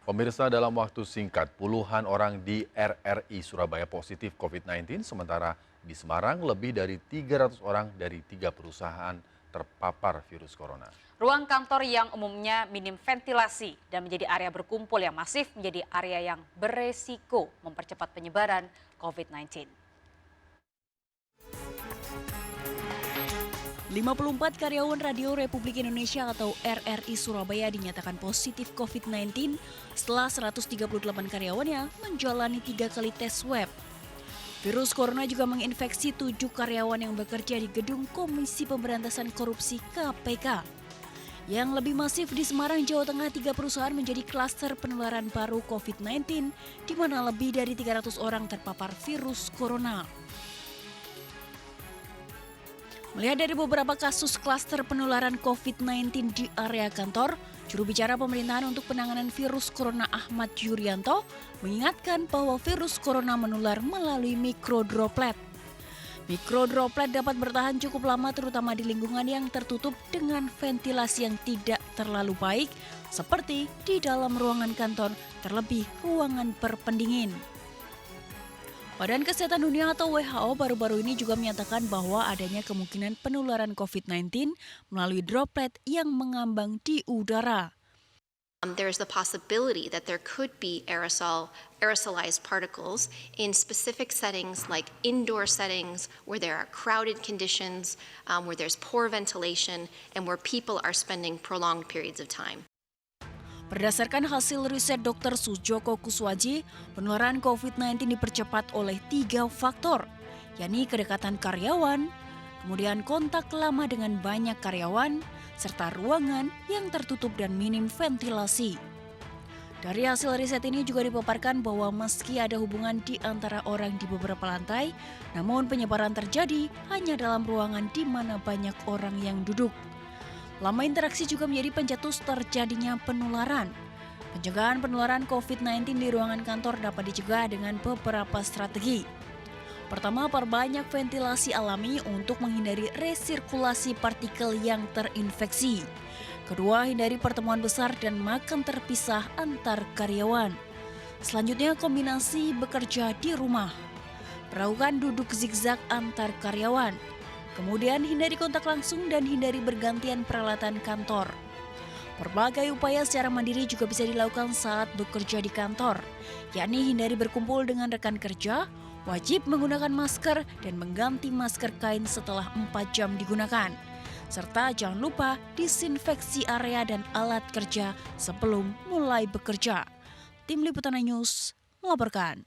Pemirsa, dalam waktu singkat, puluhan orang di RRI Surabaya positif COVID-19, sementara di Semarang lebih dari 300 orang dari 3 perusahaan terpapar virus corona. Ruang kantor yang umumnya minim ventilasi dan menjadi area berkumpul yang masif menjadi area yang beresiko mempercepat penyebaran COVID-19. 54 karyawan Radio Republik Indonesia atau RRI Surabaya dinyatakan positif COVID-19 setelah 138 karyawannya menjalani 3 kali tes swab. Virus corona juga menginfeksi 7 karyawan yang bekerja di gedung Komisi Pemberantasan Korupsi KPK. Yang lebih masif di Semarang, Jawa Tengah, 3 perusahaan menjadi klaster penularan baru COVID-19 di mana lebih dari 300 orang terpapar virus corona. Melihat dari beberapa kasus klaster penularan COVID-19 di area kantor, juru bicara pemerintahan untuk penanganan virus corona Ahmad Yuryanto mengingatkan bahwa virus corona menular melalui mikrodroplet. Mikrodroplet dapat bertahan cukup lama terutama di lingkungan yang tertutup dengan ventilasi yang tidak terlalu baik, seperti di dalam ruangan kantor, terlebih ruangan berpendingin. Badan Kesehatan Dunia atau WHO baru-baru ini juga menyatakan bahwa adanya kemungkinan penularan COVID-19 melalui droplet yang mengambang di udara. There's the possibility that there could be aerosolized particles in specific settings like indoor settings where there are crowded conditions, where there's poor ventilation, and where people are spending prolonged periods of time. Berdasarkan hasil riset Dr. Sujoko Kuswaji, penularan COVID-19 dipercepat oleh 3 faktor, yakni kedekatan karyawan, kemudian kontak lama dengan banyak karyawan, serta ruangan yang tertutup dan minim ventilasi. Dari hasil riset ini juga dipaparkan bahwa meski ada hubungan di antara orang di beberapa lantai, namun penyebaran terjadi hanya dalam ruangan di mana banyak orang yang duduk. Lama interaksi juga menjadi pencetus terjadinya penularan. Pencegahan penularan COVID-19 di ruangan kantor dapat dicegah dengan beberapa strategi. Pertama, perbanyak ventilasi alami untuk menghindari resirkulasi partikel yang terinfeksi. Kedua, hindari pertemuan besar dan makan terpisah antar karyawan. Selanjutnya, kombinasi bekerja di rumah. Lakukan duduk zigzag antar karyawan. Kemudian hindari kontak langsung dan hindari bergantian peralatan kantor. Berbagai upaya secara mandiri juga bisa dilakukan saat bekerja di kantor, yakni hindari berkumpul dengan rekan kerja, wajib menggunakan masker dan mengganti masker kain setelah 4 jam digunakan. Serta jangan lupa disinfeksi area dan alat kerja sebelum mulai bekerja. Tim Liputan News melaporkan.